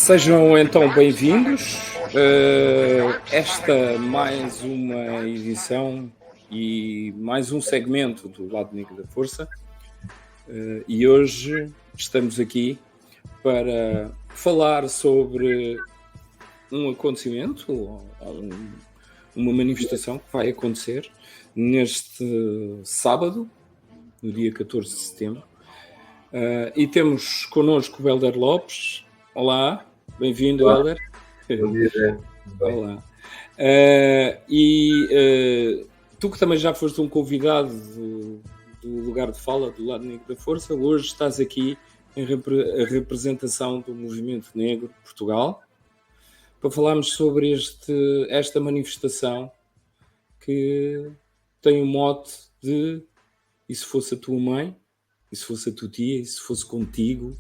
Sejam então bem-vindos. Esta mais uma edição e mais um segmento do Lado Negro da Força. E hoje estamos aqui para falar sobre um acontecimento, uma manifestação que vai acontecer neste sábado, no dia 14 de setembro. E temos connosco o Hélder Lopes. Olá, bem-vindo, Hélder. Bom dia. Olá. Tu que também já foste um convidado do lugar de fala do Lado Negro da Força, hoje estás aqui em representação do Movimento Negro de Portugal para falarmos sobre esta manifestação que tem o mote de e se fosse a tua mãe, e se fosse a tua tia, e se fosse contigo.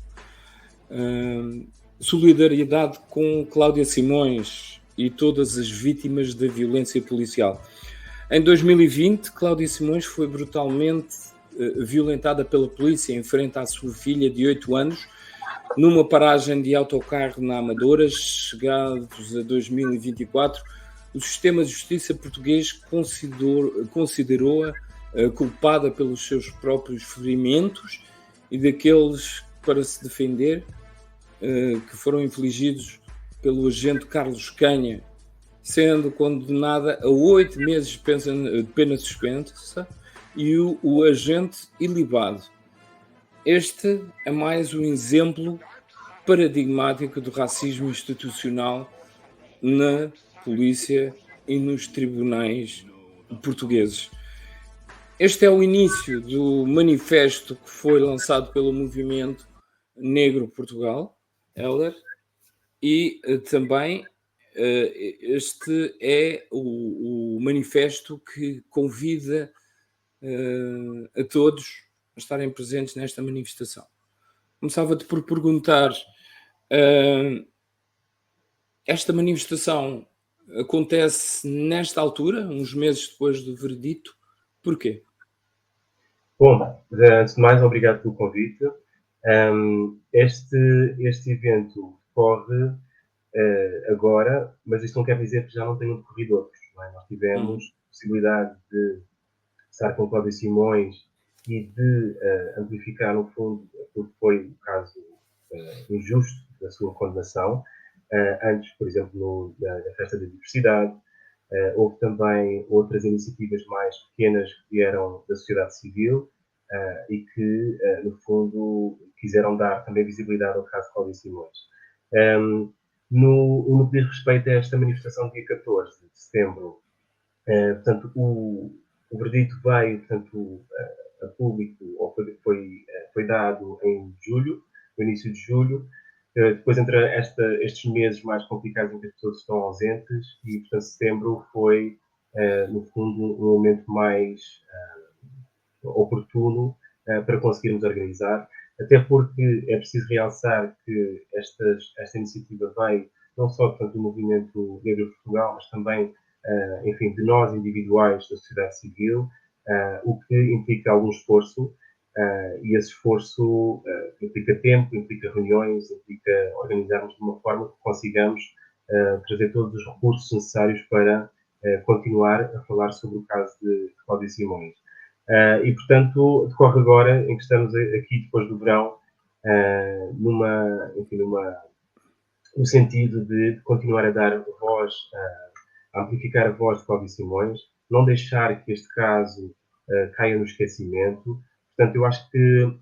Solidariedade com Cláudia Simões e todas as vítimas da violência policial. Em 2020, Cláudia Simões foi brutalmente violentada pela polícia em frente à sua filha de 8 anos, numa paragem de autocarro na Amadora. Chegados a 2024, o sistema de justiça português considerou-a culpada pelos seus próprios ferimentos e daqueles para se defender que foram infligidos pelo agente Carlos Canha, sendo condenada a 8 meses de pena suspensa e o agente ilibado. Este é mais um exemplo paradigmático do racismo institucional na polícia e nos tribunais portugueses. Este é o início do manifesto que foi lançado pelo Movimento Negro Portugal, Hélder, e também este é o manifesto que convida a todos a estarem presentes nesta manifestação. Começava-te por perguntar, esta manifestação acontece nesta altura, uns meses depois do veredito, porquê? Bom, antes de mais, obrigado pelo convite. Este evento decorre agora, mas isto não quer dizer que já não tenham decorrido outros. Não é? Nós tivemos a possibilidade de estar com Cláudia Simões e de amplificar, no fundo, aquilo que foi o caso injusto da sua condenação. Antes, por exemplo, na Festa da Diversidade. Houve também outras iniciativas mais pequenas que vieram da sociedade civil e que, no fundo, quiseram dar também visibilidade ao caso de Cláudia Simões. No que diz respeito a esta manifestação dia 14 de setembro, portanto, o veredito veio, portanto, a público, ou foi dado em julho, no início de julho. Depois entra estes meses mais complicados em que as pessoas estão ausentes e, portanto, setembro foi, no fundo, um momento mais oportuno para conseguirmos organizar, até porque é preciso realçar que esta iniciativa veio não só, portanto, do Movimento Negro de Portugal, mas também, enfim, de nós individuais da sociedade civil, o que implica algum esforço. E esse esforço implica tempo, implica reuniões, implica organizarmos de uma forma que consigamos trazer todos os recursos necessários para continuar a falar sobre o caso de Cláudia Simões. E, portanto, decorre agora em que estamos aqui depois do verão, no sentido de continuar a dar voz, a amplificar a voz de Cláudia Simões, não deixar que este caso caia no esquecimento. Portanto, eu acho que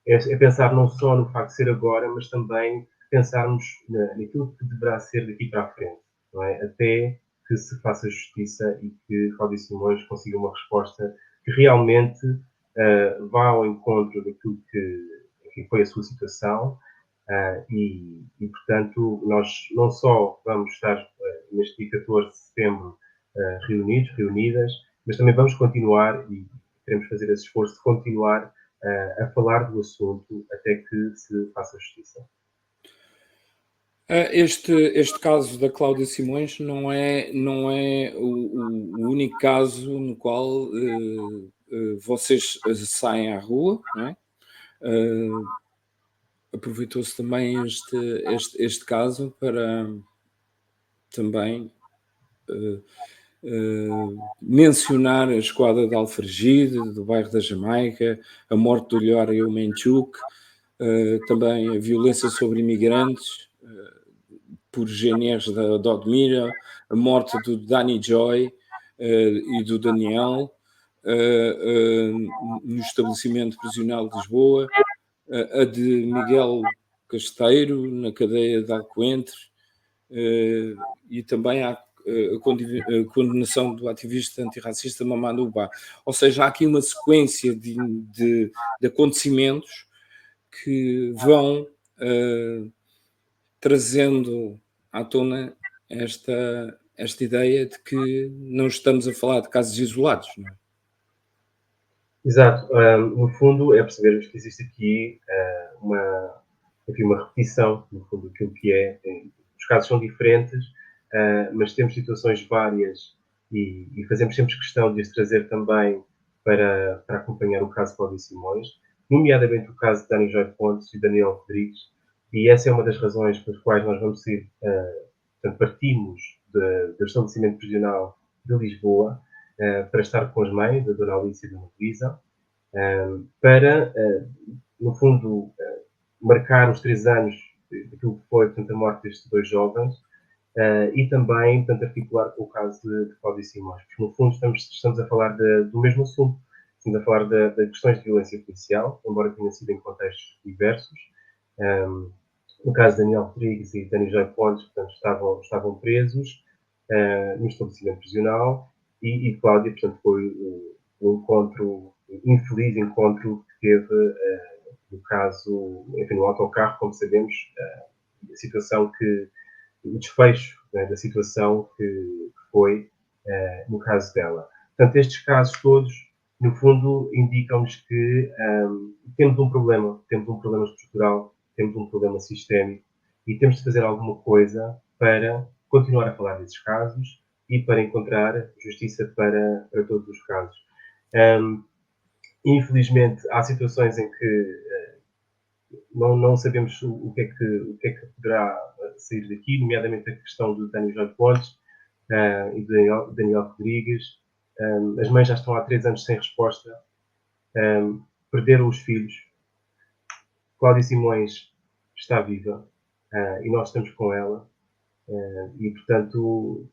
é pensar não só no facto de ser agora, mas também pensarmos naquilo que deverá ser daqui para a frente, não é? Até que se faça justiça e que Cláudia Simões consiga uma resposta que realmente vá ao encontro daquilo que foi a sua situação portanto, nós não só vamos estar neste dia 14 de setembro reunidas, mas também vamos continuar e queremos fazer esse esforço de continuar a falar do assunto até que se faça justiça. Este caso da Cláudia Simões não é o único caso no qual vocês saem à rua, não é? aproveitou-se também este caso para também mencionar a esquadra de Alfragide, do bairro da Jamaica, a morte do Lior Eumenchuk, também a violência sobre imigrantes por GNRs da Odmira, a morte do Danny Joy e do Daniel no estabelecimento prisional de Lisboa, a de Miguel Casteiro na cadeia de Alcoentre, e também há a condenação do ativista antirracista Mamadou Ba. Ou seja, há aqui uma sequência de acontecimentos que vão trazendo à tona esta ideia de que não estamos a falar de casos isolados, não é? Exato. No fundo, é percebermos que existe aqui uma repetição, no fundo, daquilo que é. Os casos são diferentes, mas temos situações várias e fazemos sempre questão de as trazer também para acompanhar o caso Cláudio Simões, nomeadamente o caso de Dani Joy Pontes e Daniel Rodrigues, e essa é uma das razões pelas quais nós vamos ser, portanto, partimos do estabelecimento prisional de Lisboa, para estar com as mães, da Dona Alice e da Dona Luísa, para, no fundo, marcar os 3 anos daquilo que foi, portanto, a morte destes 2 jovens, e também, portanto, articular com o caso de Cláudio Simões. Porque, no fundo, estamos a falar do mesmo assunto. Estamos a falar de questões de violência policial, embora tenha sido em contextos diversos. No caso de Daniel Rodrigues e Dani Joy Pontes, portanto, estavam presos no estabelecimento prisional e Cláudia, portanto, foi o encontro, infeliz encontro que teve no caso, enfim, no autocarro, como sabemos, a situação o desfecho, né, da situação que foi no caso dela. Portanto, estes casos todos, no fundo, indicam-nos que temos um problema estrutural, temos um problema sistémico e temos de fazer alguma coisa para continuar a falar desses casos e para encontrar justiça para todos os casos. Infelizmente, há situações em que não sabemos o que é que poderá sair daqui, nomeadamente a questão do Dani Joy Pontes e do Daniel Rodrigues. As mães já estão há 3 anos sem resposta, perderam os filhos. Cláudia Simões está viva e nós estamos com ela. E, portanto,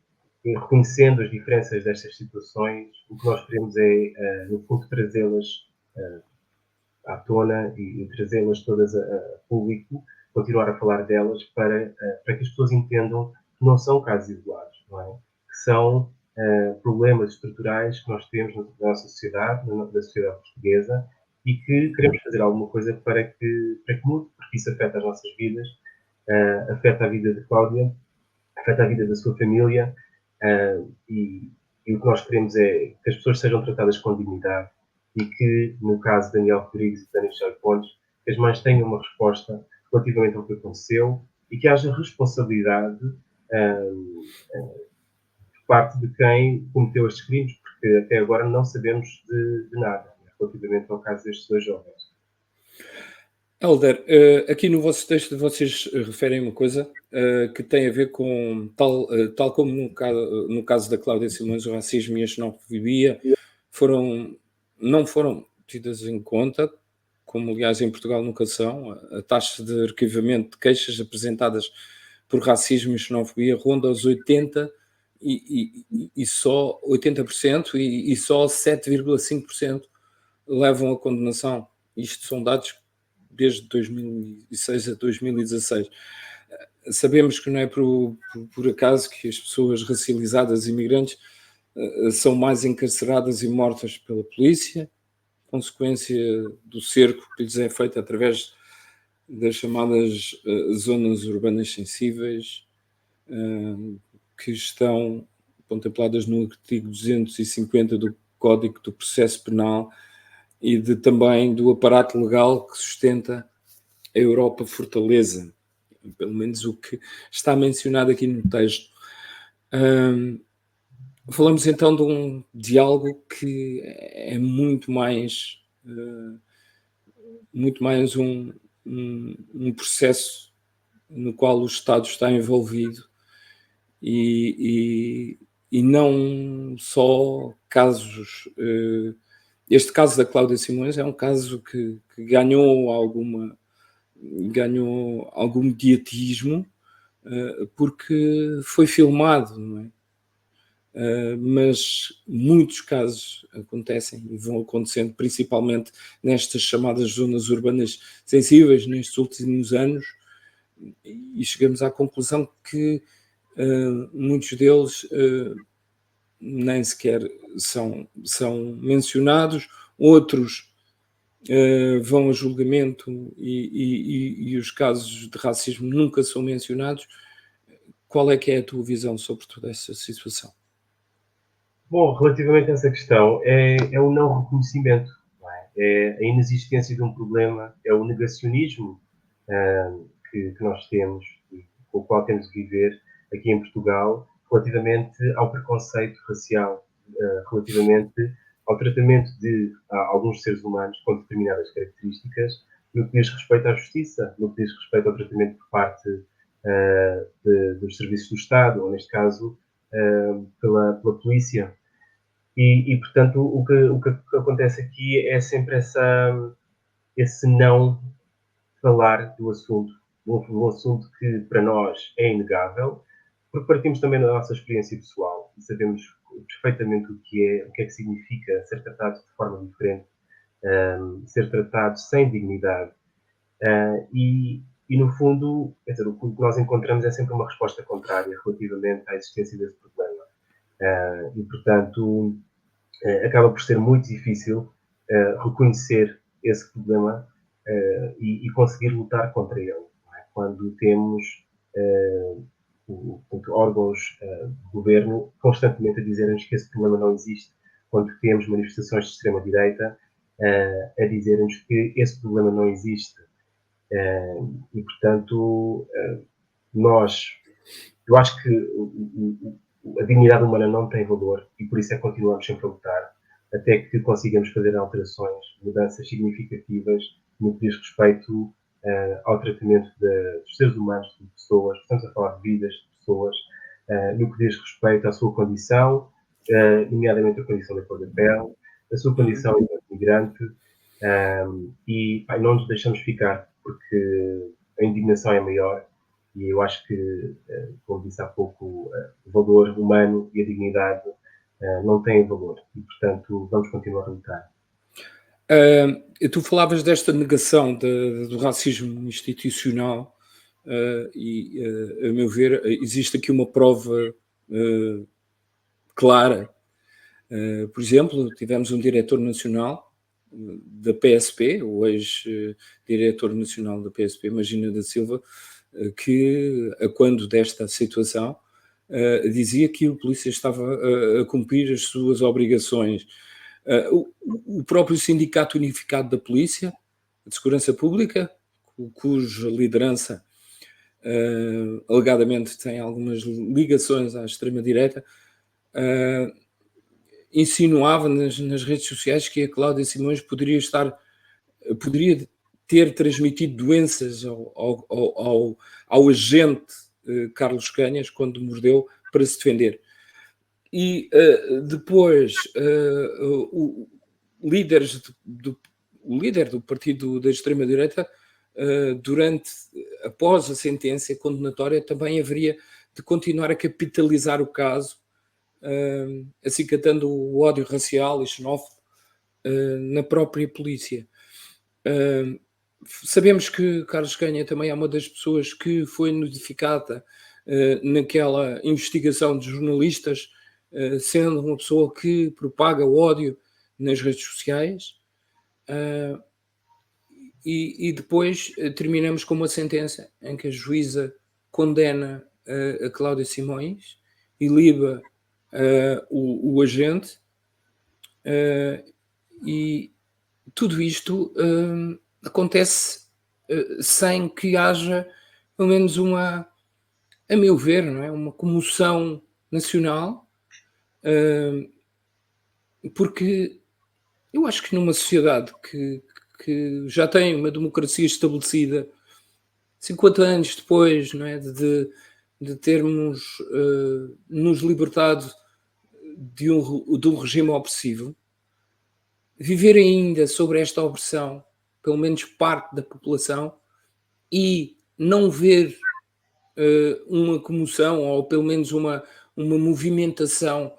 reconhecendo as diferenças destas situações, o que nós queremos é, no fundo, trazê-las à tona e trazê-las todas a público, continuar a falar delas para que as pessoas entendam que não são casos isolados, não é? Que são problemas estruturais que nós temos na nossa sociedade, na sociedade portuguesa, e que queremos fazer alguma coisa para que mude, porque isso afeta as nossas vidas, afeta a vida de Cláudia, afeta a vida da sua família, e o que nós queremos é que as pessoas sejam tratadas com dignidade e que, no caso de Daniel Rodrigues e Daniel Joy Pontes, que as mães tenham uma resposta relativamente ao que aconteceu e que haja responsabilidade por parte de quem cometeu estes crimes, porque até agora não sabemos de nada relativamente ao caso destes 2 jovens. Helder, aqui no vosso texto vocês referem uma coisa que tem a ver com, tal como no caso da Cláudia Simões, o racismo e a xenofobia não foram tidas em conta, como aliás em Portugal nunca são. A taxa de arquivamento de queixas apresentadas por racismo e xenofobia ronda os 80% e só 80% e só 7,5% levam a condenação. Isto são dados desde 2006 a 2016. Sabemos que não é por acaso que as pessoas racializadas e imigrantes são mais encarceradas e mortas pela polícia, consequência do cerco que lhes é feito através das chamadas zonas urbanas sensíveis, que estão contempladas no artigo 250 do Código do Processo Penal e também do aparato legal que sustenta a Europa Fortaleza, pelo menos o que está mencionado aqui no texto. Falamos então de algo que é muito mais um processo no qual o Estado está envolvido e não só casos. Este caso da Cláudia Simões é um caso que ganhou algum mediatismo porque foi filmado, não é? Mas muitos casos acontecem e vão acontecendo, principalmente nestas chamadas zonas urbanas sensíveis, nestes últimos anos, e chegamos à conclusão que muitos deles nem sequer são mencionados, outros vão a julgamento e os casos de racismo nunca são mencionados. Qual é que é a tua visão sobre toda essa situação? Bom, relativamente a essa questão, é o não reconhecimento, não é? É a inexistência de um problema, é o negacionismo que nós temos e com o qual temos de viver aqui em Portugal, relativamente ao preconceito racial, relativamente ao tratamento de alguns seres humanos com determinadas características, no que diz respeito à justiça, no que diz respeito ao tratamento por parte dos serviços do Estado, ou neste caso pela polícia. Portanto, o que acontece aqui é sempre esse não falar do assunto, um assunto que para nós é inegável, porque partimos também da nossa experiência pessoal e sabemos perfeitamente o que significa ser tratado de forma diferente, ser tratado sem dignidade. No fundo, quer dizer, o que nós encontramos é sempre uma resposta contrária relativamente à existência desse problema. Portanto, acaba por ser muito difícil reconhecer esse problema e conseguir lutar contra ele. É? Quando temos órgãos de governo constantemente a dizerem-nos que esse problema não existe, quando temos manifestações de extrema-direita a dizerem-nos que esse problema não existe. Portanto, eu acho que a dignidade humana não tem valor e por isso é que continuamos sempre a lutar até que consigamos fazer alterações, mudanças significativas no que diz respeito ao tratamento dos seres humanos, de pessoas, estamos a falar de vidas de pessoas, no que diz respeito à sua condição, nomeadamente a condição da cor da pele, a sua condição enquanto migrante, e não nos deixamos ficar, porque a indignação é maior e eu acho que, como disse há pouco, o valor humano e a dignidade não têm valor e, portanto, vamos continuar a lutar. Tu falavas desta negação do racismo institucional e, a meu ver, existe aqui uma prova clara. Por exemplo, tivemos um diretor nacional da PSP, o ex-diretor nacional da PSP, Magina da Silva, que, a quando desta situação, dizia que o polícia estava a cumprir as suas obrigações. O próprio Sindicato Unificado da Polícia, de Segurança Pública, cuja liderança alegadamente tem algumas ligações à extrema-direita, insinuava nas redes sociais que a Cláudia Simões poderia ter transmitido doenças ao agente Carlos Canhas quando mordeu para se defender. E depois o líder do partido da extrema-direita, após a sentença condenatória, também haveria de continuar a capitalizar o caso, acicatando o ódio racial e xenófobo na própria polícia. Sabemos que Carlos Canha também é uma das pessoas que foi notificada naquela investigação de jornalistas, sendo uma pessoa que propaga o ódio nas redes sociais. E depois terminamos com uma sentença em que a juíza condena a Cláudia Simões e liba o agente, e tudo isto acontece sem que haja pelo menos a meu ver, não é? Uma comoção nacional, porque eu acho que numa sociedade que que já tem uma democracia estabelecida, 50 anos depois, não é, de termos nos libertado de um regime opressivo, viver ainda sobre esta opressão, pelo menos parte da população, e não ver uma comoção ou pelo menos uma movimentação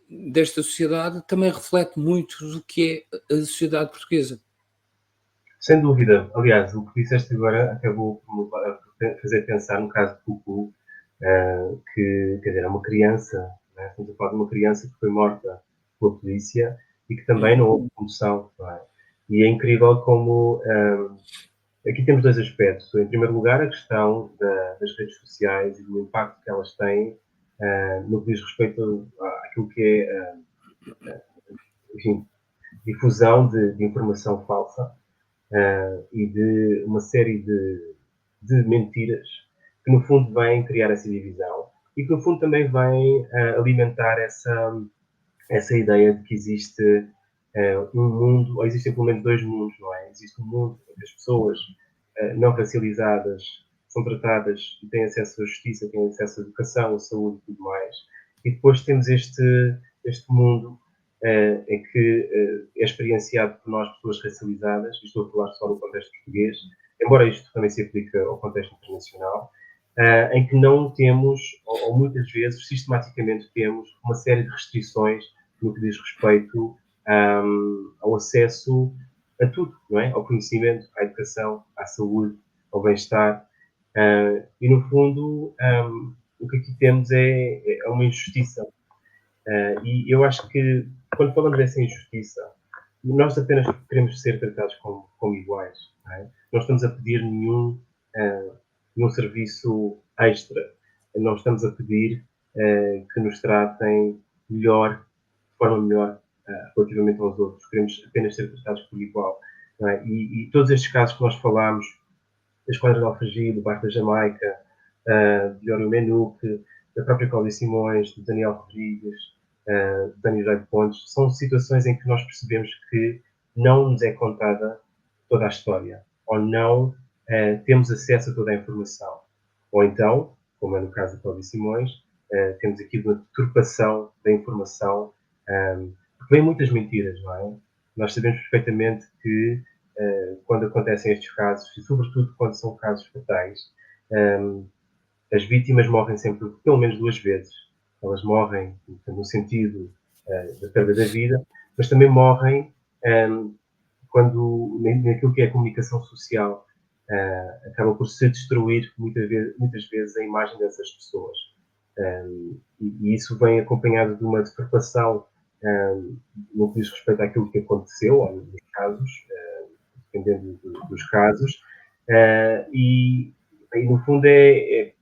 desta sociedade, também reflete muito do que é a sociedade portuguesa. Sem dúvida. Aliás, o que disseste agora acabou por me fazer pensar no caso de Cucu, que, quer dizer, é uma criança, né? Estamos a falar de uma criança que foi morta pela polícia e que também não houve comoção, não é? E é incrível como aqui temos dois aspectos. Em primeiro lugar, a questão das redes sociais e do impacto que elas têm no que diz respeito àquilo que é, enfim, difusão de informação falsa e de uma série de mentiras que, no fundo, vêm criar essa divisão e que, no fundo, também vêm alimentar essa ideia de que existe um mundo, ou existem pelo menos dois mundos, não é? Existe um mundo em que as pessoas não racializadas são tratadas e têm acesso à justiça, têm acesso à educação, à saúde e tudo mais. E depois temos este mundo em que é experienciado por nós, pessoas racializadas, e estou a falar só no contexto português, embora isto também se aplique ao contexto internacional, em que não temos, ou muitas vezes, sistematicamente temos, uma série de restrições no que diz respeito ao acesso a tudo, não é? Ao conhecimento, à educação, à saúde, ao bem-estar. E, no fundo, o que aqui temos é uma injustiça. E eu acho que, quando falamos dessa injustiça, nós apenas queremos ser tratados como iguais. Não é? Não estamos a pedir nenhum serviço extra. Não estamos a pedir que nos tratem melhor, de forma melhor, relativamente aos outros. Queremos apenas ser tratados por igual. Não é? E todos estes casos que nós falámos, da Esquadra de Alfagir, do Barco da Jamaica, de Jório Menuque, da própria Cláudia Simões, do Daniel Rodrigues, do Daniel Jaime Pontes, são situações em que nós percebemos que não nos é contada toda a história, ou não temos acesso a toda a informação. Ou então, como é no caso da Cláudia Simões, temos aqui uma deturpação da informação, porque vem muitas mentiras, não é? Nós sabemos perfeitamente que quando acontecem estes casos, e sobretudo quando são casos fatais, as vítimas morrem sempre pelo menos duas vezes. Elas morrem no sentido da perda da vida, mas também morrem quando, naquilo que é a comunicação social, acaba por se destruir muitas vezes a imagem dessas pessoas. E isso vem acompanhado de uma deturpação no que diz respeito àquilo que aconteceu, ou nos casos, dependendo dos casos, e no fundo é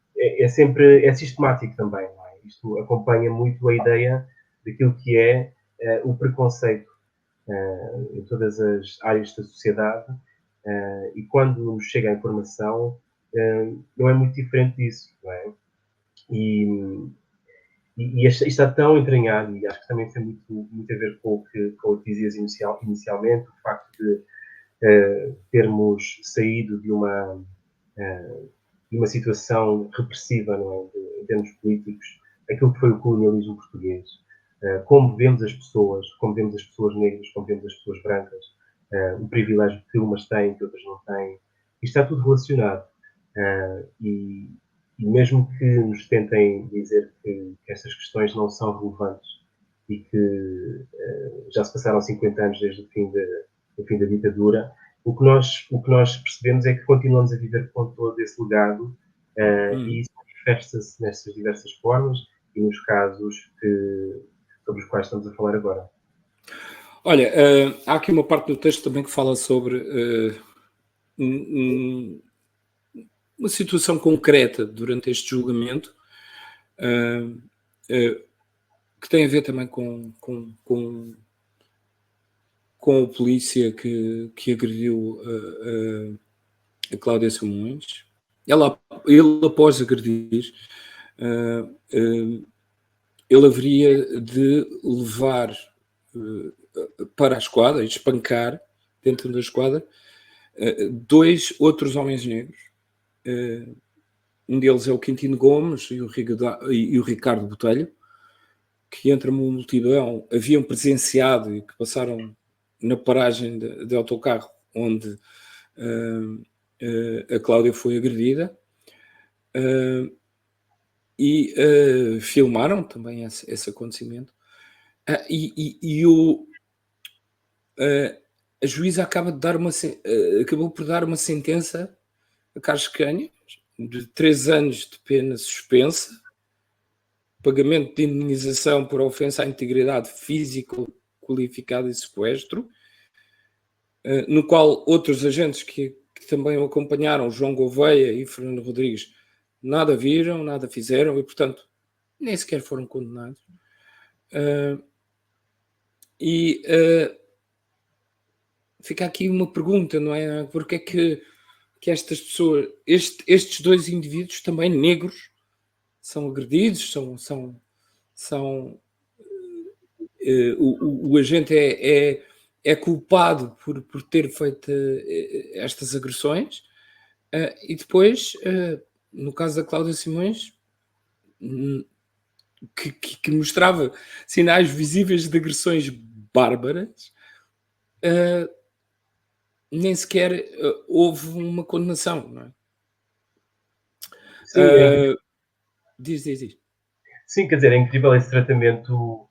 sempre sistemático também. Não é? Isto acompanha muito a ideia daquilo que é o preconceito em todas as áreas da sociedade, e quando nos chega a informação não é muito diferente disso, não é? E isto está tão entranhado, e acho que também tem muito a ver com o que dizias inicialmente, o facto de termos saído de uma situação repressiva, não é? Em termos políticos, aquilo que foi o colonialismo português. Como vemos as pessoas negras, como vemos as pessoas brancas, o privilégio que umas têm, que outras não têm. Isto está tudo relacionado. E mesmo que nos tentem dizer que estas questões não são relevantes e que já se passaram 50 anos desde o fim da ditadura, o que nós percebemos é que continuamos a viver com todo esse legado e isso manifesta-se nestas diversas formas e nos casos sobre os quais estamos a falar agora. Olha, há aqui uma parte do texto também que fala sobre uma situação concreta durante este julgamento que tem a ver também com o polícia que agrediu a Cláudia Simões. Ele após agredir, ele haveria de levar para a esquadra e espancar dentro da esquadra, 2 outros homens negros. Um deles é o Quintino Gomes e o Ricardo Botelho, que entre uma multidão haviam presenciado e que passaram na paragem de autocarro onde a Cláudia foi agredida, e filmaram também esse acontecimento. A juíza acabou por dar uma sentença a Carlos Canha de 3 anos de pena suspensa, pagamento de indenização por ofensa à integridade física qualificada e sequestro, no qual outros agentes que também o acompanharam, João Gouveia e Fernando Rodrigues, nada viram, nada fizeram e, portanto, nem sequer foram condenados. Fica aqui uma pergunta, não é? Porque é que estas pessoas, estes 2 indivíduos também negros, são agredidos, o agente é culpado por ter feito estas agressões, e depois, no caso da Cláudia Simões, que mostrava sinais visíveis de agressões bárbaras, nem sequer houve uma condenação, não é? Sim, Diz. sim, quer dizer, é incrível esse tratamento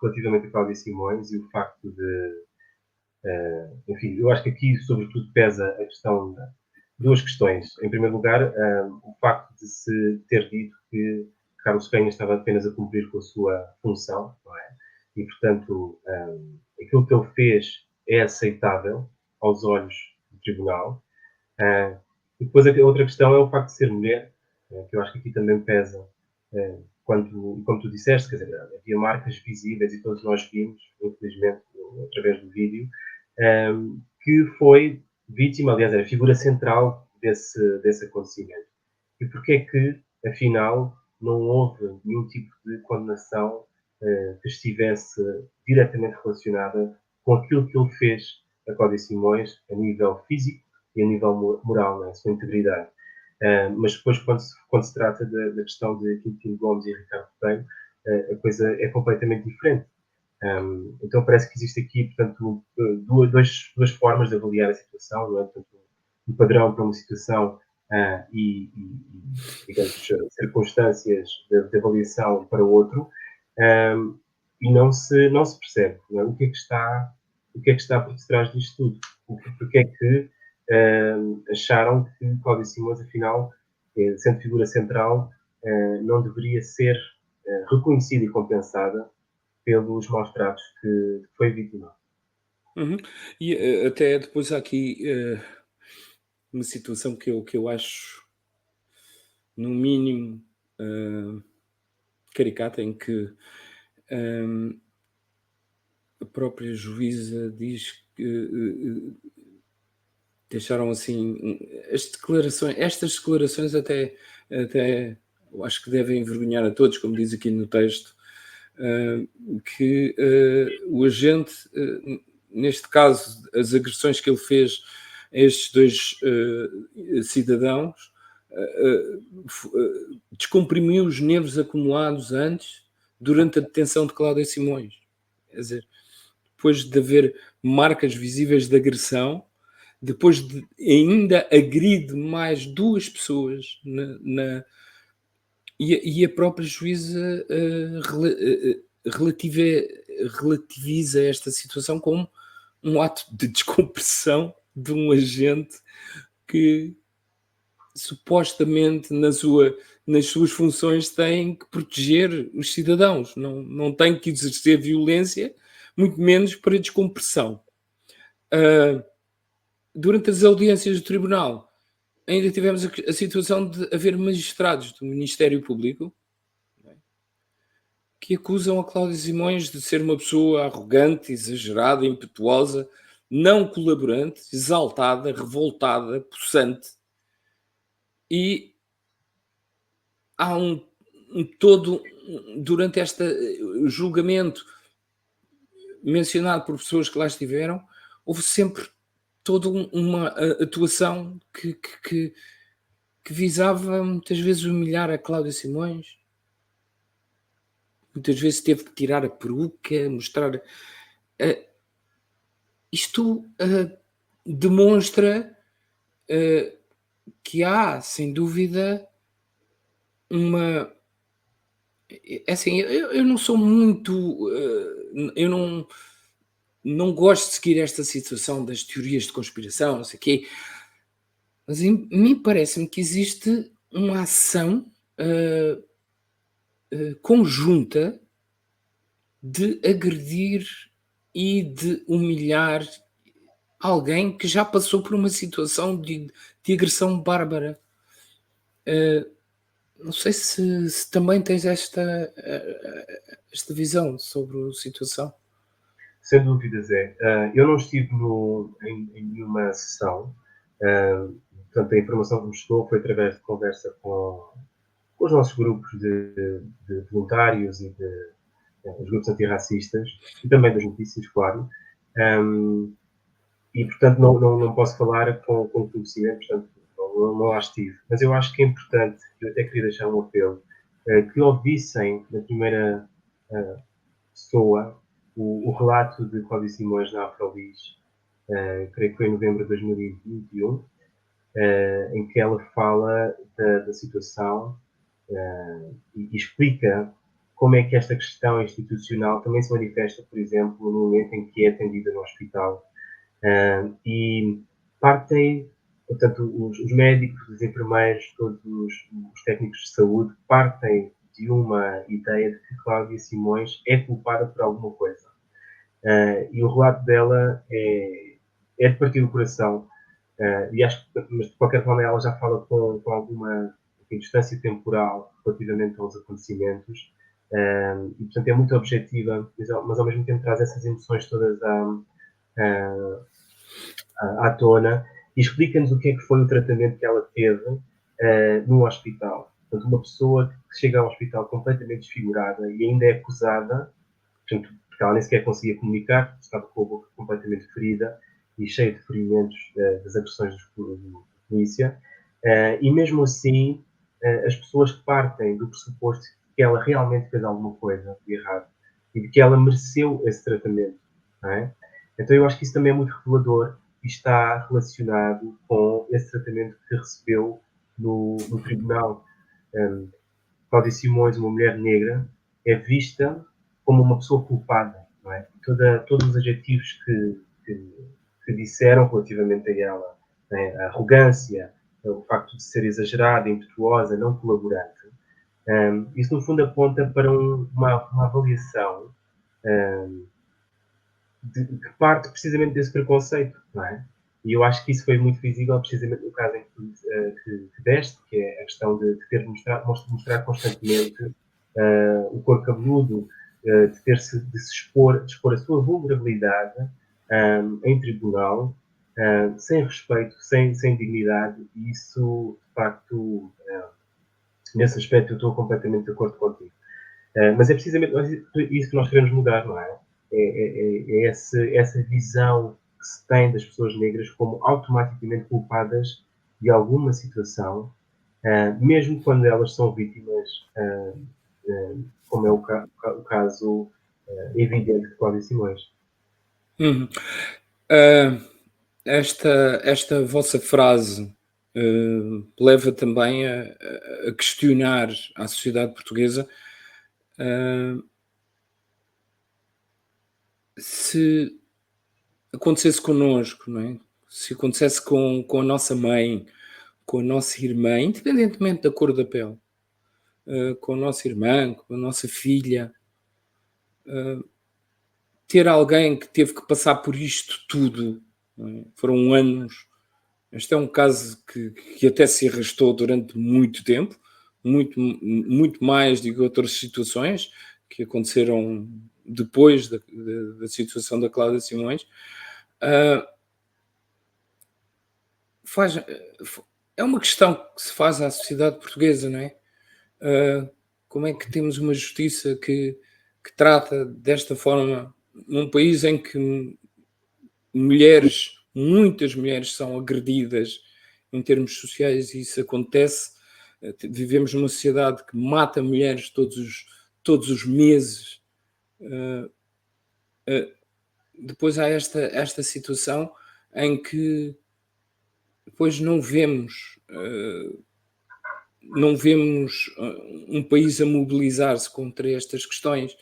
relativamente a Cláudia Simões e o facto de, enfim, eu acho que aqui, sobretudo, pesa a questão de 2 questões. Em primeiro lugar, o facto de se ter dito que Carlos Canha estava apenas a cumprir com a sua função, não é? E, portanto, aquilo que ele fez é aceitável aos olhos do tribunal. E depois a outra questão é o facto de ser mulher, que eu acho que aqui também pesa, como tu disseste, quer dizer, havia marcas visíveis e todos nós vimos, infelizmente, através do vídeo, que foi vítima, aliás, era a figura central desse acontecimento. E porquê é que, afinal, não houve nenhum tipo de condenação que estivesse diretamente relacionada com aquilo que ele fez a Cláudia Simões a nível físico e a nível moral, né, a sua integridade. Mas depois, quando se trata da questão de Quintino Gomes e Ricardo Botelho, a coisa é completamente diferente. Então parece que existe aqui, portanto, duas formas de avaliar a situação, não é? Portanto, um padrão para uma situação e, digamos, circunstâncias de avaliação para outro, e não se percebe, não é? O que é que está por detrás disto tudo? Porque é que acharam que Cláudia Simões, afinal, sendo figura central, não deveria ser reconhecida e compensada pelos maus tratos que foi vítima. Uhum. E até depois há aqui uma situação que eu acho, no mínimo, caricata, em que a própria juíza diz que deixaram assim estas declarações até eu acho que devem envergonhar a todos, como diz aqui no texto, que o agente, neste caso, as agressões que ele fez a estes 2 cidadãos, descomprimiu os nervos acumulados antes, durante a detenção de Cláudia Simões. Quer dizer, depois de haver marcas visíveis de agressão, depois de ainda agride mais 2 pessoas e a própria juíza relativiza esta situação como um ato de descompressão de um agente que supostamente nas suas funções tem que proteger os cidadãos, não tem que exercer violência, muito menos para descompressão. Durante as audiências do tribunal, ainda tivemos a situação de haver magistrados do Ministério Público que acusam a Cláudia Simões de ser uma pessoa arrogante, exagerada, impetuosa, não colaborante, exaltada, revoltada, possante. E há durante este julgamento mencionado por pessoas que lá estiveram, houve sempre toda uma atuação que visava muitas vezes humilhar a Cláudia Simões, muitas vezes teve que tirar a peruca, mostrar. Isto demonstra que há, sem dúvida, uma. É assim, eu não sou muito. Eu não gosto de seguir esta situação das teorias de conspiração, não sei o quê, mas em mim parece-me que existe uma ação conjunta de agredir e de humilhar alguém que já passou por uma situação de agressão bárbara. Não sei se também tens esta visão sobre a situação. Sem dúvidas é. Eu não estive em nenhuma sessão, portanto, a informação que me chegou foi através de conversa com os nossos grupos de voluntários e os grupos antirracistas e também das notícias, claro. E, portanto, não posso falar com conhecimento, portanto, não lá estive. Mas eu acho que é importante, eu até queria deixar um apelo, que ouvissem na primeira pessoa o relato de Cláudia Simões na Afrolis, creio que foi em novembro de 2021, em que ela fala da situação e explica como é que esta questão institucional também se manifesta, por exemplo, no momento em que é atendida no hospital. E partem, portanto, os médicos, os enfermeiros, todos os técnicos de saúde partem de uma ideia de que Cláudia Simões é culpada por alguma coisa. E o relato dela é de partir do coração. E acho que, mas de qualquer forma, ela já fala com alguma distância temporal relativamente aos acontecimentos. E, portanto, é muito objetiva, mas ao mesmo tempo traz essas emoções todas à tona e explica-nos o que é que foi o tratamento que ela teve no hospital. Portanto, uma pessoa que chega ao hospital completamente desfigurada e ainda é acusada, portanto, porque ela nem sequer conseguia comunicar, estava com a boca completamente ferida e cheia de ferimentos das agressões da polícia. E mesmo assim, as pessoas que partem do pressuposto que ela realmente fez alguma coisa de errado e de que ela mereceu esse tratamento, não é? Então eu acho que isso também é muito revelador e está relacionado com esse tratamento que recebeu no tribunal. Cláudia Simões, uma mulher negra, é vista como uma pessoa culpada, não é? Todos os adjetivos que disseram relativamente a ela, né? A arrogância, o facto de ser exagerada, impetuosa, não colaborante, isso no fundo aponta para uma avaliação que parte precisamente desse preconceito, não é? E eu acho que isso foi muito visível precisamente no caso em que deste, que é a questão de ter mostrar constantemente o corpo cabeludo, de se expor a sua vulnerabilidade em tribunal, sem respeito, sem dignidade, e isso, de facto, nesse aspecto eu estou completamente de acordo contigo. Mas é precisamente isso que nós queremos mudar, não é? Essa visão que se tem das pessoas negras como automaticamente culpadas de alguma situação, mesmo quando elas são vítimas, como é o caso evidente de Cláudia Simões. Uhum. Esta vossa frase leva também a questionar a sociedade portuguesa se acontecesse connosco, não é? Se acontecesse com a nossa mãe, com a nossa irmã, independentemente da cor da pele, com a nossa irmã, com a nossa filha, ter alguém que teve que passar por isto tudo, não é? Foram anos. Este é um caso que até se arrastou durante muito tempo, muito mais do que outras situações que aconteceram depois da situação da Cláudia Simões. É uma questão que se faz à sociedade portuguesa, não é? Como é que temos uma justiça que trata desta forma num país em que muitas mulheres são agredidas em termos sociais e isso acontece. Vivemos numa sociedade que mata mulheres todos os meses. Depois há esta situação em que depois não vemos um país a mobilizar-se contra estas questões,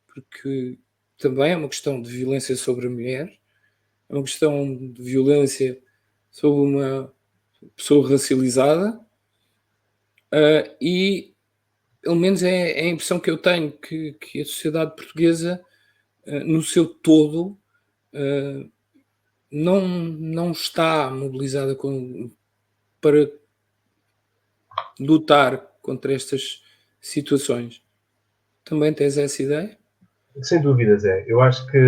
porque também é uma questão de violência sobre a mulher, é uma questão de violência sobre uma pessoa racializada, e pelo menos é a impressão que eu tenho que a sociedade portuguesa, no seu todo, não está mobilizada para lutar contra estas situações. Também tens essa ideia? Sem dúvida, Zé. Eu acho que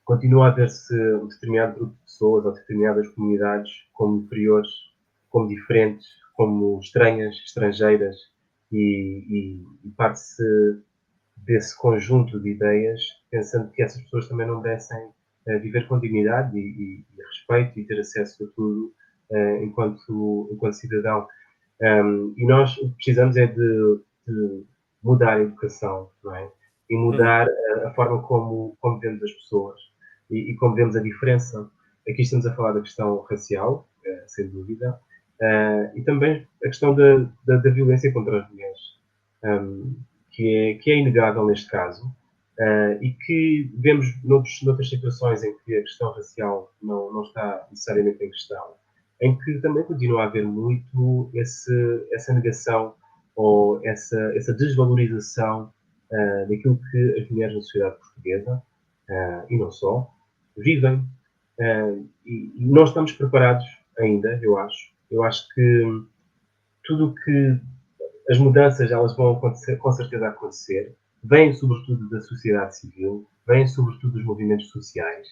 continua a haver-se um determinado grupo de pessoas ou determinadas comunidades como inferiores, como diferentes, como estranhas, estrangeiras, e parte-se desse conjunto de ideias, pensando que essas pessoas também não merecem viver com dignidade e respeito e ter acesso a tudo enquanto cidadão. E nós o que precisamos é de mudar a educação, não é? E mudar a forma como vemos as pessoas e como vemos a diferença. Aqui estamos a falar da questão racial, sem dúvida, e também a questão da violência contra as mulheres, que é inegável neste caso, e que vemos noutras situações em que a questão racial não está necessariamente em questão, em que também continua a haver muito essa negação ou essa desvalorização daquilo que as mulheres na sociedade portuguesa, e não só, vivem. E não estamos preparados ainda, eu acho. Eu acho que tudo o que as mudanças elas vão acontecer, com certeza acontecer, vêm sobretudo da sociedade civil, vêm sobretudo dos movimentos sociais,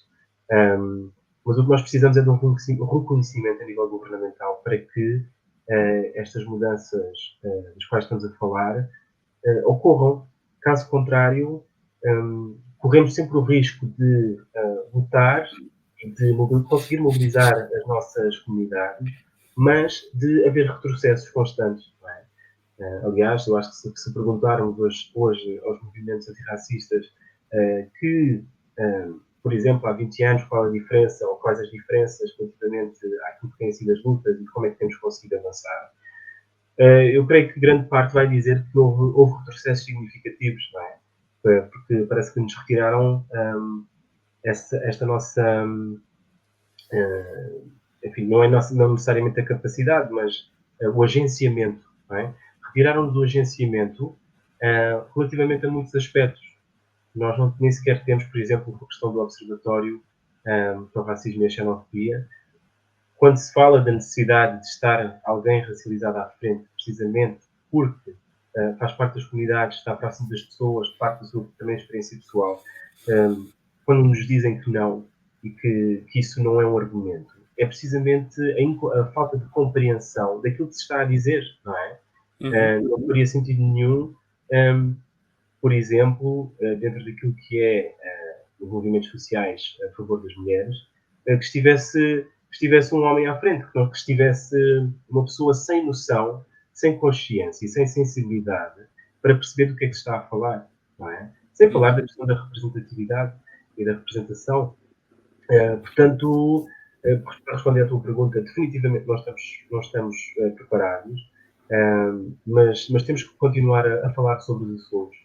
mas o que nós precisamos é de um reconhecimento a nível governamental para que estas mudanças das quais estamos a falar ocorram. Caso contrário, corremos sempre o risco de lutar e de conseguir mobilizar as nossas comunidades, mas de haver retrocessos constantes. Não é? Aliás, eu acho que se perguntarmos hoje aos movimentos antirracistas que, por exemplo, há 20 anos, qual a diferença ou quais as diferenças relativamente àquilo que têm sido as lutas e como é que temos conseguido avançar, eu creio que grande parte vai dizer que houve retrocessos significativos, não é? Porque parece que nos retiraram esta nossa, enfim, não necessariamente a capacidade, mas o agenciamento, não é? Retiraram-nos o agenciamento relativamente a muitos aspectos. Nós nem sequer temos, por exemplo, a questão do Observatório para o Racismo e a Xenofobia. Quando se fala da necessidade de estar alguém racializado à frente, precisamente porque faz parte das comunidades, está próximo das pessoas, parte da sua também experiência pessoal, quando nos dizem que não e que isso não é um argumento, é precisamente a falta de compreensão daquilo que se está a dizer, não é? Não faria sentido nenhum, por exemplo, dentro daquilo que é os movimentos sociais a favor das mulheres, que estivesse um homem à frente, que estivesse uma pessoa sem noção, sem consciência e sem sensibilidade para perceber do que é que se está a falar, não é? Sem falar da questão da representatividade e da representação. Portanto, para responder à tua pergunta, definitivamente não estamos preparados, mas temos que continuar a falar sobre os assuntos,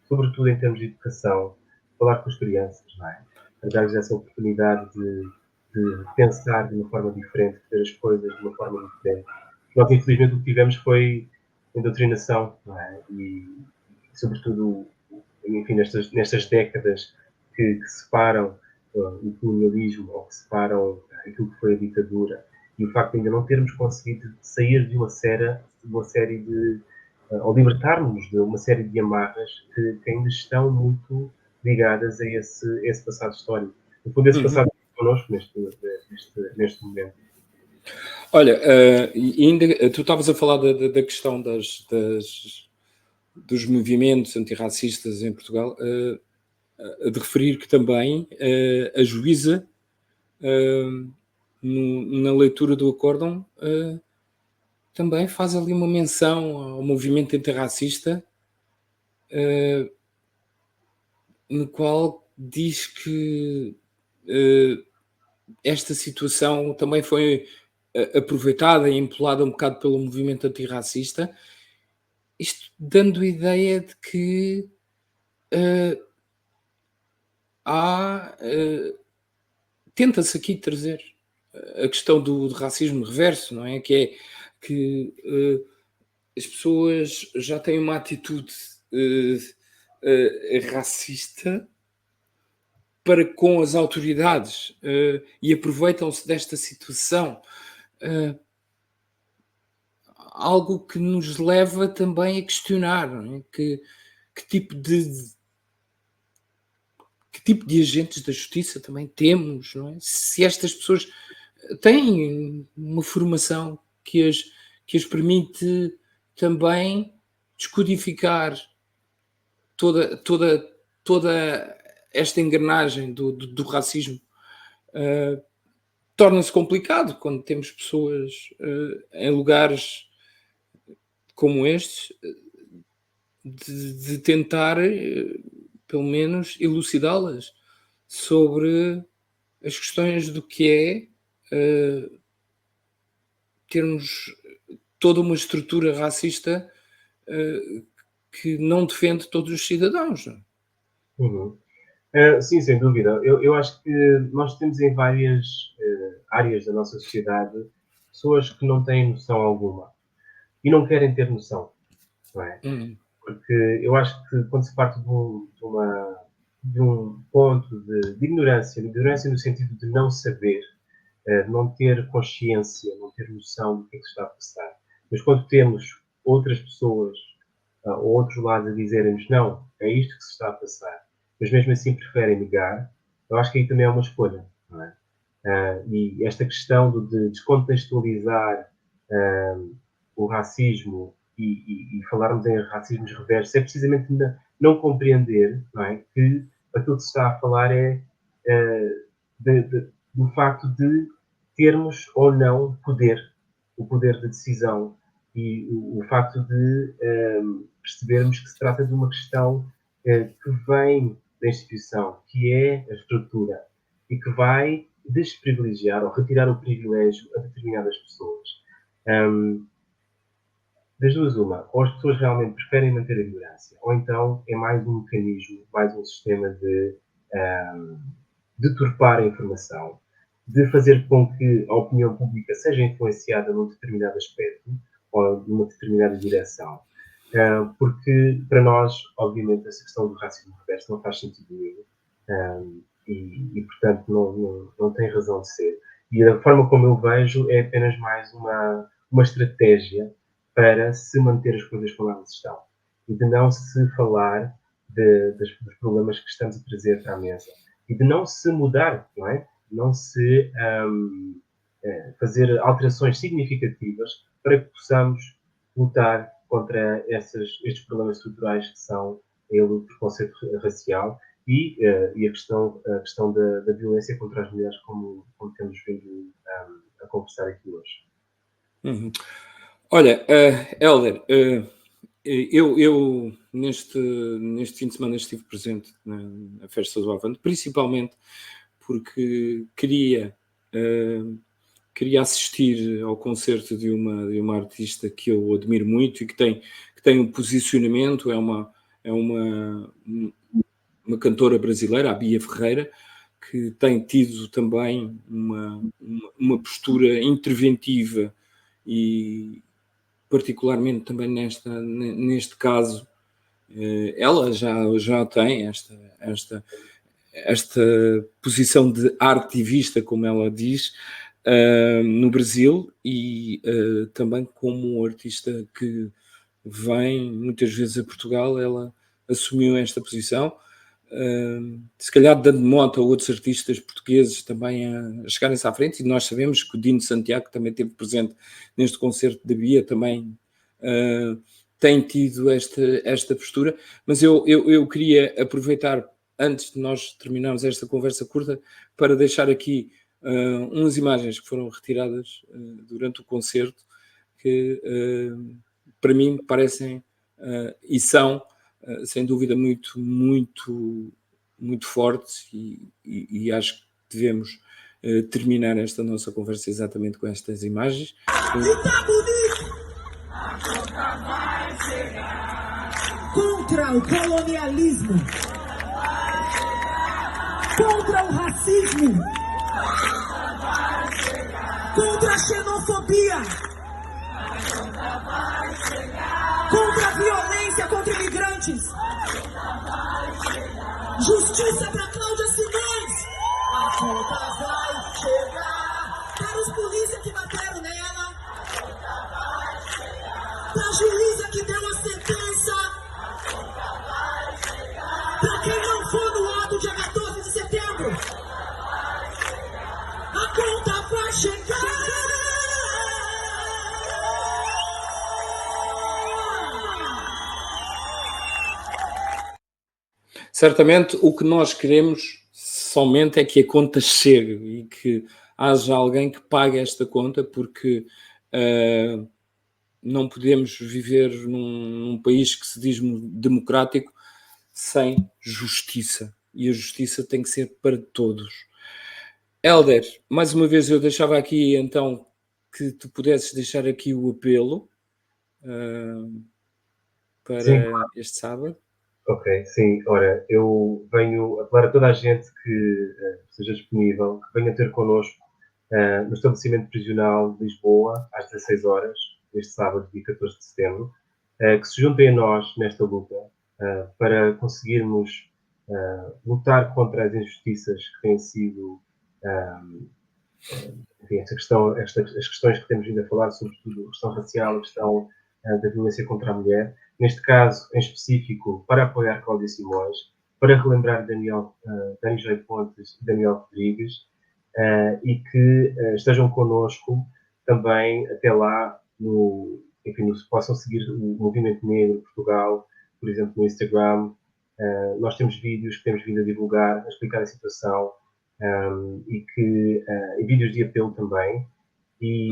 sobretudo em termos de educação, falar com as crianças, não é? A dar-lhes essa oportunidade de pensar de uma forma diferente, de ver as coisas de uma forma diferente. Nós, infelizmente, o que tivemos foi doutrinação, não é? E, sobretudo, enfim, nestas décadas que separam o colonialismo ou que separam aquilo que foi a ditadura e o facto de ainda não termos conseguido sair de uma série de ou libertarmos de uma série de amarras que ainda estão muito ligadas a esse passado histórico. No fundo, esse passado connosco neste momento. Olha, ainda, tu estavas a falar da questão dos movimentos antirracistas em Portugal, de referir que também a juíza na leitura do acórdão, também faz ali uma menção ao movimento antirracista, no qual diz que esta situação também foi aproveitada e empolada um bocado pelo movimento antirracista, isto dando a ideia de que tenta-se aqui trazer a questão do racismo reverso, não é? Que é que as pessoas já têm uma atitude racista para com as autoridades e aproveitam-se desta situação. Algo que nos leva também a questionar, não é? Que tipo de agentes da justiça também temos, não é? Se estas pessoas têm uma formação que as permite também descodificar toda esta engrenagem do racismo, torna-se complicado quando temos pessoas em lugares como estes de tentar pelo menos elucidá-las sobre as questões do que é termos toda uma estrutura racista que não defende todos os cidadãos. Uhum. Sim, sem dúvida. Eu acho que nós temos em várias áreas da nossa sociedade pessoas que não têm noção alguma e não querem ter noção, não é? Porque eu acho que quando se parte de um ponto de ignorância no sentido de não saber, não ter consciência, não ter noção do que é que se está a passar, mas quando temos outras pessoas ou outros lados a dizerem-nos não, é isto que se está a passar, mas mesmo assim preferem negar, eu acho que aí também é uma escolha, não é? E esta questão de descontextualizar o racismo e falarmos em racismos reversos é precisamente não compreender, não é, que aquilo que se está a falar é do facto de termos ou não o poder de decisão e o facto de percebermos que se trata de uma questão que vem da instituição, que é a estrutura e que vai desprivilegiar ou retirar o privilégio a determinadas pessoas. Das duas, uma, ou as pessoas realmente preferem manter a ignorância, ou então é mais um mecanismo, mais um sistema de deturpar a informação, de fazer com que a opinião pública seja influenciada num determinado aspecto ou numa determinada direção. Porque para nós, obviamente, essa questão do racismo reverso não faz sentido nenhum e portanto, não tem razão de ser. E a forma como eu vejo é apenas mais uma estratégia para se manter as coisas como elas estão e de não se falar dos problemas que estamos a trazer para a mesa e de não se mudar, não é? Não se fazer alterações significativas para que possamos lutar contra estes problemas estruturais que são o preconceito racial e a questão da violência contra as mulheres, como temos vindo a conversar aqui hoje. Uhum. Olha, Hélder, eu neste fim de semana estive presente na Festa do Avante, principalmente porque queria assistir ao concerto de uma artista que eu admiro muito e que tem um posicionamento, é uma cantora brasileira, a Bia Ferreira, que tem tido também uma postura interventiva e particularmente também neste caso, ela já tem esta posição de artivista, como ela diz, no Brasil e também como um artista que vem muitas vezes a Portugal, ela assumiu esta posição. Se calhar dando moto a outros artistas portugueses também a chegarem-se à frente, e nós sabemos que o Dino Santiago também esteve presente neste concerto da Bia, também tem tido esta postura, mas eu queria aproveitar, antes de nós terminarmos esta conversa curta, para deixar aqui umas imagens que foram retiradas durante o concerto que, para mim, parecem e são, sem dúvida, muito, muito, muito fortes e acho que devemos terminar esta nossa conversa exatamente com estas imagens. Contra o colonialismo, contra o racismo, contra a xenofobia, contra a violência contra imigrantes, justiça para Cláudia Simões. A conta vai chegar para os polícias que bateram nela, para a juíza que deu a sentença, para quem não for no ato dia 14 de setembro. A conta vai chegar. Certamente o que nós queremos somente é que a conta chegue e que haja alguém que pague esta conta, porque não podemos viver num país que se diz democrático sem justiça. E a justiça tem que ser para todos. Hélder, mais uma vez eu deixava aqui então que tu pudesses deixar aqui o apelo para este sábado. Ok, sim. Ora, eu venho apelar a toda a gente que esteja disponível, que venha ter connosco no estabelecimento prisional de Lisboa, às 16 horas, este sábado, dia 14 de setembro, que se juntem a nós nesta luta para conseguirmos lutar contra as injustiças que têm sido, enfim, as questões que temos vindo a falar, sobretudo a questão racial, a questão da violência contra a mulher. Neste caso, em específico, para apoiar Cláudia Simões, para relembrar Daniel J. Pontes e Daniel Rodrigues, e que estejam connosco também até lá, possam seguir o Movimento Negro Portugal, por exemplo, no Instagram. Nós temos vídeos que temos vindo a divulgar, a explicar a situação, e vídeos de apelo também. E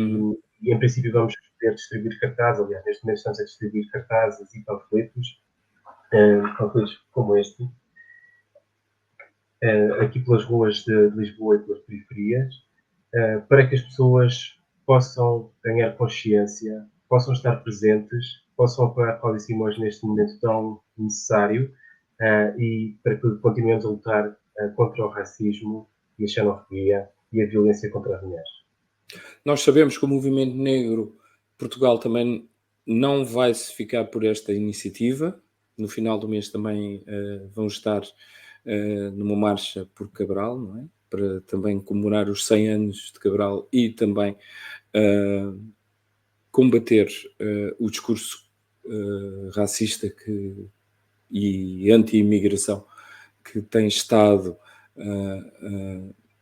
em princípio vamos poder distribuir cartazes. Aliás, neste momento estamos a distribuir cartazes e panfletos como este, aqui pelas ruas de Lisboa e pelas periferias, para que as pessoas possam ganhar consciência, possam estar presentes, possam apoiar Cláudia Simões neste momento tão necessário, e para que continuemos a lutar contra o racismo e a xenofobia e a violência contra as mulheres. Nós sabemos que o Movimento Negro Portugal também não vai se ficar por esta iniciativa. No final do mês também vão estar numa marcha por Cabral, não é? Para também comemorar os 100 anos de Cabral e também combater o discurso racista e anti-imigração que tem estado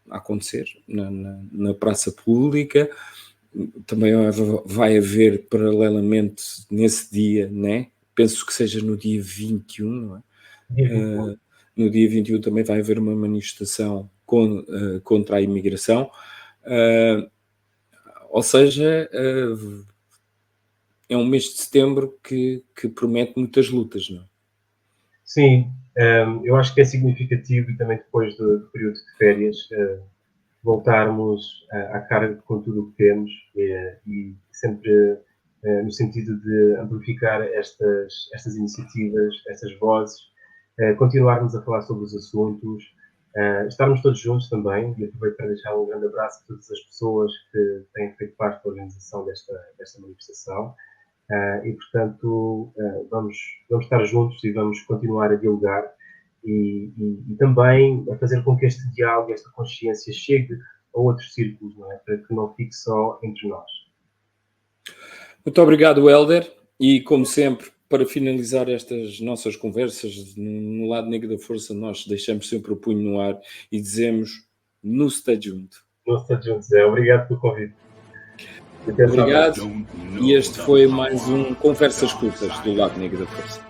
a acontecer na praça pública. Também vai haver paralelamente nesse dia, né? Penso que seja no dia 21, não é? No dia 21 também vai haver uma manifestação contra a imigração. Ou seja, é um mês de setembro que promete muitas lutas, não é? Sim, eu acho que é significativo, e também depois do período de férias, voltarmos à carga com tudo o que temos, e sempre no sentido de amplificar estas iniciativas, estas vozes, continuarmos a falar sobre os assuntos, estarmos todos juntos também, e aproveito para deixar um grande abraço a todas as pessoas que têm feito parte da organização desta manifestação. E, portanto, vamos estar juntos e vamos continuar a dialogar e também a fazer com que este diálogo, esta consciência chegue a outros círculos, não é? Para que não fique só entre nós. Muito obrigado, Hélder. E, como sempre, para finalizar estas nossas conversas, no lado negro da força, nós deixamos sempre o punho no ar e dizemos: nos está junto. Nos está junto, Zé. Obrigado pelo convite. Obrigado. E este foi mais um Conversas Curtas do Lado Negro da Força.